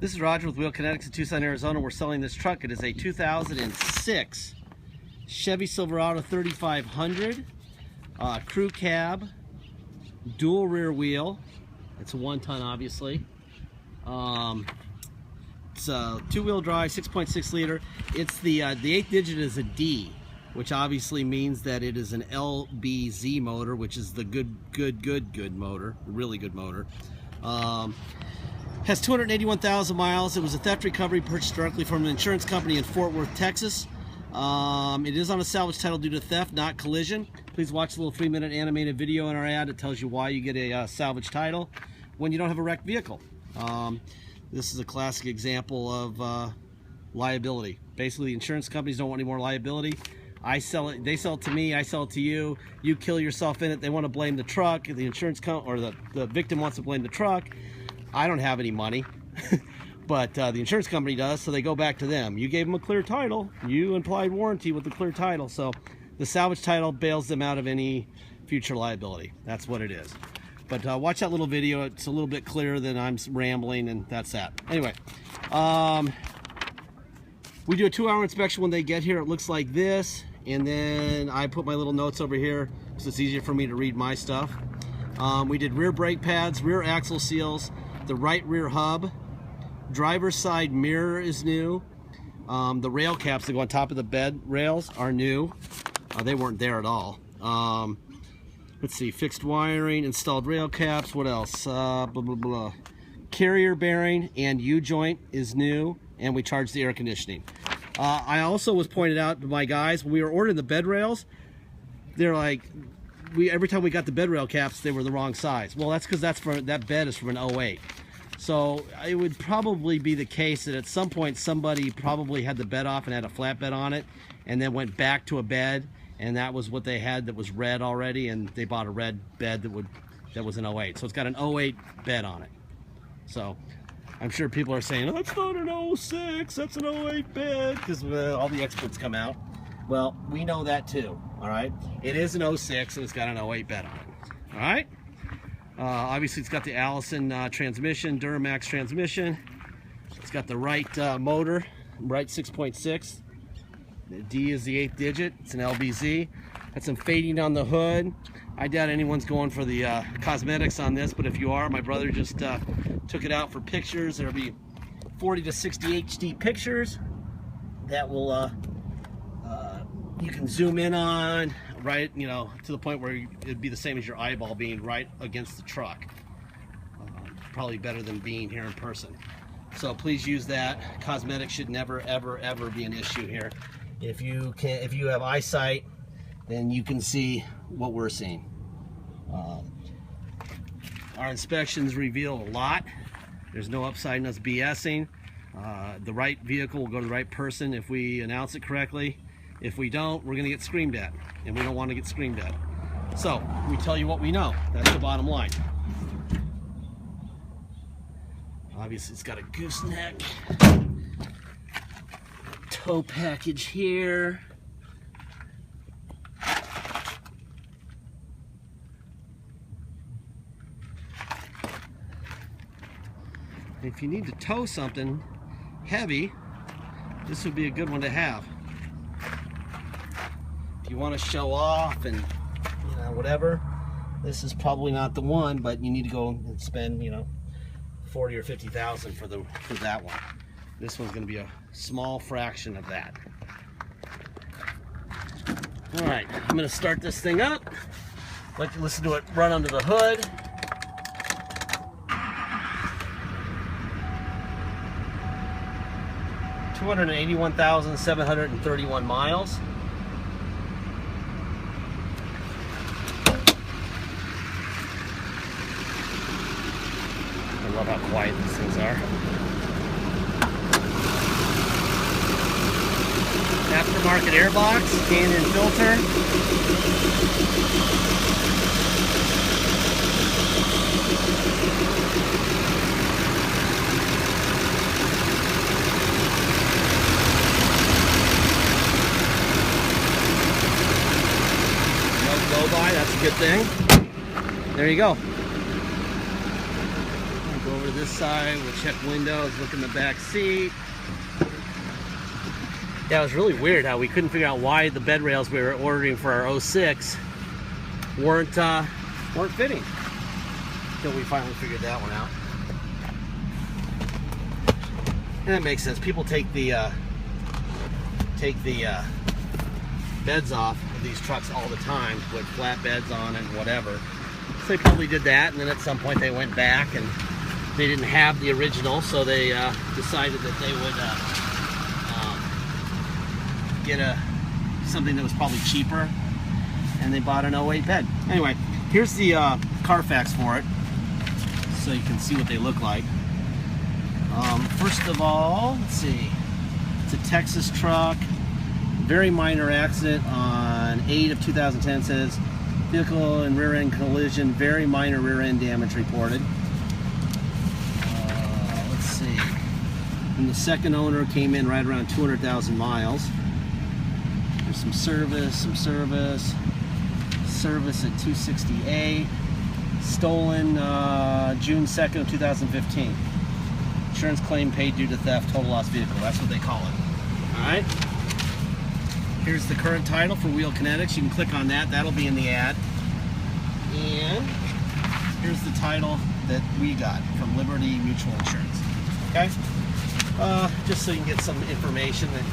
This is Roger with Wheel Kinetics in Tucson, Arizona. We're selling this truck. It is a 2006 Chevy Silverado 3500, crew cab, dual rear wheel. It's a 1-ton, obviously. It's a 2-wheel drive, 6.6 liter. It's the 8th digit is a D, which obviously means that it is an LBZ motor, which is the good motor, really good motor. Has 281,000 miles. It was a theft recovery purchased directly from an insurance company in Fort Worth, Texas. It is on a salvage title due to theft, not collision. Please watch the little 3-minute animated video in our ad. It tells you why you get a salvage title when you don't have a wrecked vehicle. This is a classic example of liability. Basically, the insurance companies don't want any more liability. I sell it, they sell it to me, I sell it to you. You kill yourself in it. They want to blame the truck. The insurance company or the victim wants to blame the truck. I don't have any money, but the insurance company does, so they go back to them. You gave them a clear title. You implied warranty with the clear title, so the salvage title bails them out of any future liability. That's what it is. But watch that little video. It's a little bit clearer than I'm rambling, and that's that. Anyway, we do a 2-hour inspection when they get here. It looks like this, and then I put my little notes over here because it's easier for me to read my stuff. We did rear brake pads, rear axle seals, the right rear hub, driver's side mirror is new. The rail caps that go on top of the bed rails are new. They weren't there at all. Let's see, fixed wiring, installed rail caps, what else? Blah, blah, blah. Carrier bearing and U-joint is new, and we charged the air conditioning. I also was pointed out to my guys, when we were ordering the bed rails, they're like, every time we got the bed rail caps, they were the wrong size. Well, that's because that bed is from an 08. So it would probably be the case that at some point somebody probably had the bed off and had a flatbed on it, and then went back to a bed, and that was what they had that was red already, and they bought a red bed that was an 08. So it's got an 08 bed on it. So I'm sure people are saying, oh, that's not an 06, that's an 08 bed, because all the experts come out. Well, we know that too, all right? It is an 06 and it's got an 08 bed on it, all right? Obviously, it's got the Allison transmission, Duramax transmission. It's got the right motor, right 6.6. The D is the 8th digit. It's an LBZ. Got some fading on the hood. I doubt anyone's going for the cosmetics on this, but if you are, my brother just took it out for pictures. There'll be 40 to 60 HD pictures that will you can zoom in on, right, you know, to the point where it'd be the same as your eyeball being right against the truck. Probably better than being here in person. So please use that. Cosmetics should never, ever, ever be an issue here. If you have eyesight, then you can see what we're seeing. Our inspections reveal a lot. There's no upside in us BSing. The right vehicle will go to the right person if we announce it correctly. If we don't, we're going to get screamed at, and we don't want to get screamed at. So we tell you what we know. That's the bottom line. Obviously, it's got a gooseneck, tow package here. If you need to tow something heavy, this would be a good one to have. If you want to show off and, you know, whatever, this is probably not the one, but you need to go and spend, you know, 40 or 50,000 for that one. This one's going to be a small fraction of that. All right, I'm going to start this thing up. Let you listen to it run under the hood. $281,731 miles. I love how quiet these things are. Aftermarket airbox, Canyon filter. No blow by, that's a good thing. There you go. Go over to this side. We'll check windows, look in the back seat. Yeah, it was really weird how we couldn't figure out why the bed rails we were ordering for our 06 weren't fitting. Until we finally figured that one out. And that makes sense. People take the beds off of these trucks all the time with flat beds on it and whatever. So they probably did that, and then at some point they went back and they didn't have the original, so they decided that they would get something that was probably cheaper, and they bought an 08 bed. Anyway, here's the Carfax for it, so you can see what they look like. First of all, let's see. It's a Texas truck. Very minor accident on 8 of 2010. It says vehicle and rear end collision. Very minor rear end damage reported. Let's see. And the second owner came in right around 200,000 miles. There's some service, Service at 268. Stolen June 2nd of 2015. Insurance claim paid due to theft, total loss vehicle. That's what they call it. All right. Here's the current title for Wheel Kinetics. You can click on that. That'll be in the ad. And here's the title that we got from Liberty Mutual Insurance. Okay. Just so you can get some information. That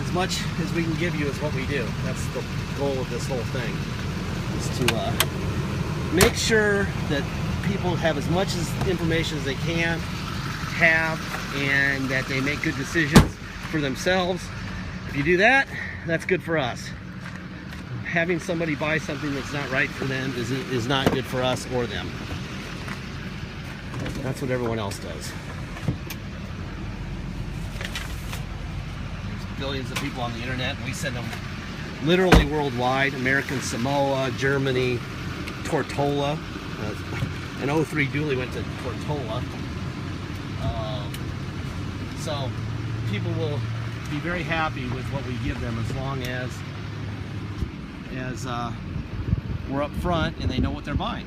as much as we can give you is what we do. That's the goal of this whole thing. Is to make sure that people have as much information as they can have, and that they make good decisions for themselves. If you do that, that's good for us. Having somebody buy something that's not right for them is not good for us or them. That's what everyone else does. There's billions of people on the internet, and we send them literally worldwide. American Samoa, Germany, Tortola. An 03 dually went to Tortola. So people will be very happy with what we give them as long as we're up front and they know what they're buying.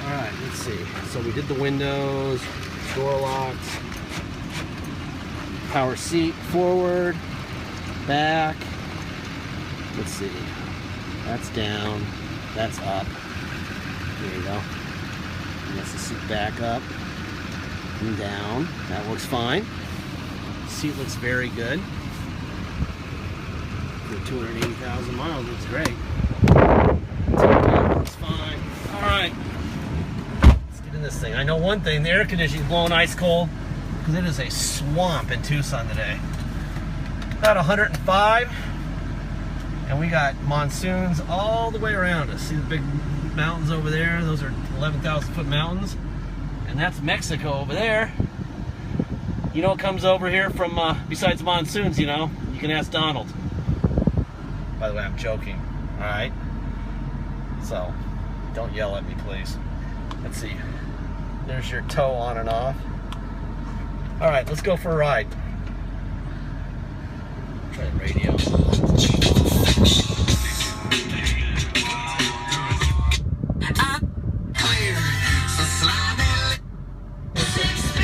All right, let's see. So we did the windows, door locks, power seat, forward, back. Let's see. That's down. That's up. There you go. And that's the seat back up and down. That looks fine. Seat looks very good. For 280,000 miles, looks great. Looks fine. All right. Let's get in this thing. I know one thing: the air conditioning is blowing ice cold because it is a swamp in Tucson today. About 105, and we got monsoons all the way around us. See the big mountains over there? Those are 11,000-foot mountains. And that's Mexico over there. You know what comes over here from, besides monsoons, you know? You can ask Donald. By the way, I'm joking, all right? So, don't yell at me, please. Let's see. There's your tow on and off. All right, let's go for a ride. Try the radio.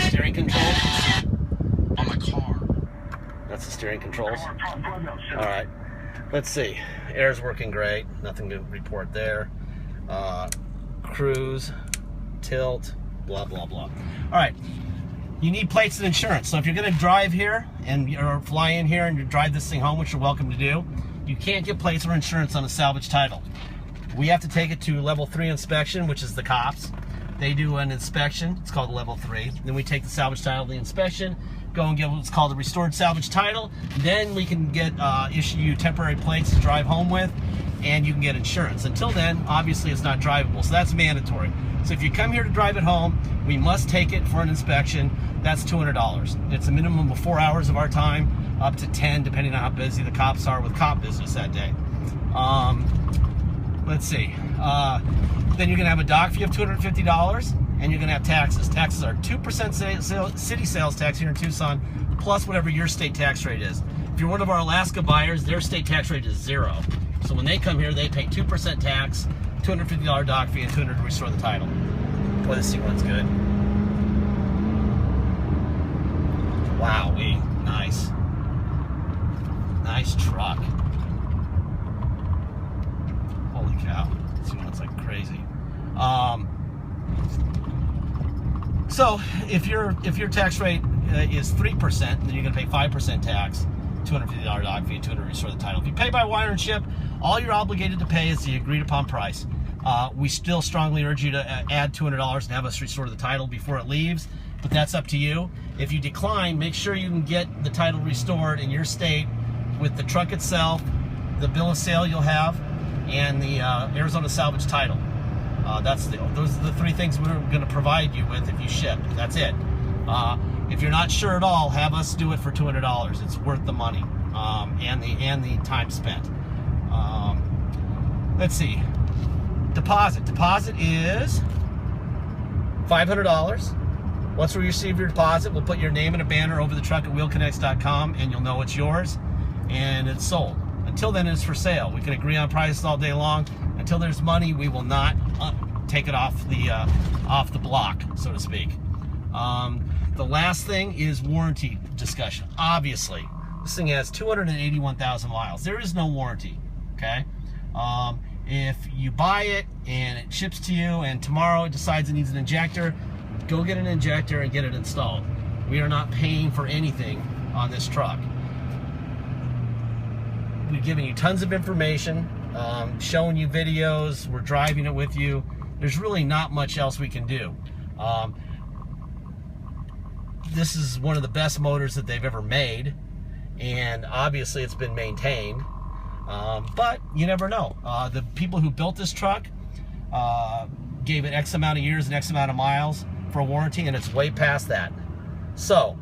Steering controls on the car. That's the steering controls. All right, let's see. Air's working great. Nothing to report there. Cruise, tilt, blah blah blah. All right. You need plates and insurance. So if you're going to drive here or fly in here and you drive this thing home, which you're welcome to do, you can't get plates or insurance on a salvage title. We have to take it to level 3 inspection, which is the cops. They do an inspection. It's called level 3. Then we take the salvage title to the inspection, go and get what's called a restored salvage title. Then we can get issue you temporary plates to drive home with, and you can get insurance. Until then, obviously, it's not drivable. So that's mandatory. So if you come here to drive it home, we must take it for an inspection. That's $200. It's a minimum of 4 hours of our time, up to 10, depending on how busy the cops are with cop business that day. Let's see. Then you're going to have a dock fee of $250, and you're going to have taxes. Taxes are 2% city sales tax here in Tucson, plus whatever your state tax rate is. If you're one of our Alaska buyers, their state tax rate is 0. So when they come here, they pay 2% tax, $250 dock fee, and $200 to restore the title. Boy, this thing runs good. Wowee, nice. Nice truck. Holy cow, this thing runs like crazy. So if your tax rate is 3%, then you're gonna pay 5% tax, $250 dog fee, $200 restore the title. If you pay by wire and ship, all you're obligated to pay is the agreed upon price. We still strongly urge you to add $200 and have us restore the title before it leaves, but that's up to you. If you decline, make sure you can get the title restored in your state with the truck itself, the bill of sale you'll have, and the Arizona salvage title. Those are the three things we're going to provide you with if you ship. That's it. If you're not sure at all, have us do it for $200. It's worth the money and the time spent. Let's see. Deposit. Deposit is $500. Once we receive your deposit, we'll put your name and a banner over the truck at wheelconnects.com, and you'll know it's yours and it's sold. Until then, it's for sale. We can agree on prices all day long. Until there's money, we will not take it off the block, so to speak. The last thing is warranty discussion. Obviously, this thing has 281,000 miles. There is no warranty, okay? If you buy it and it ships to you and tomorrow it decides it needs an injector, go get an injector and get it installed. We are not paying for anything on this truck. We've given you tons of information, showing you videos, we're driving it with you. There's really not much else we can do. This is one of the best motors that they've ever made, and obviously it's been maintained, but you never know. The people who built this truck gave it X amount of years and X amount of miles for a warranty, and it's way past that. So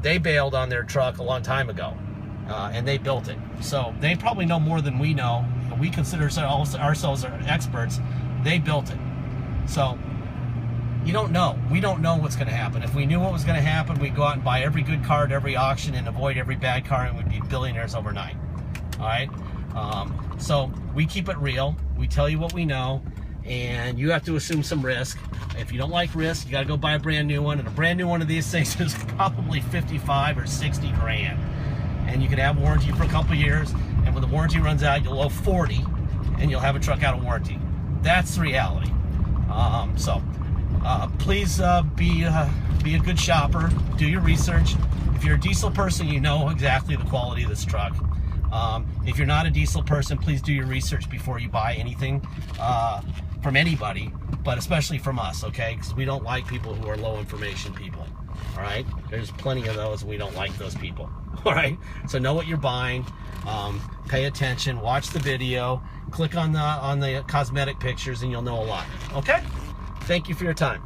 they bailed on their truck a long time ago, and they built it. So they probably know more than we know. We consider ourselves experts. They built it. So you don't know. We don't know what's going to happen. If we knew what was going to happen, we'd go out and buy every good car at every auction and avoid every bad car, and we'd be billionaires overnight. All right? So we keep it real. We tell you what we know, and you have to assume some risk. If you don't like risk, you got to go buy a brand new one, and a brand new one of these things is probably 55 or 60 grand. And you can have warranty for a couple years, and when the warranty runs out, you'll owe 40, and you'll have a truck out of warranty. That's the reality. Please be a good shopper. Do your research. If you're a diesel person, you know exactly the quality of this truck. If you're not a diesel person, please do your research before you buy anything from anybody, but especially from us, okay? Because we don't like people who are low information people. All right? There's plenty of those, and we don't like those people. All right? So know what you're buying. Pay attention. Watch the video. Click on the cosmetic pictures, and you'll know a lot. Okay? Thank you for your time.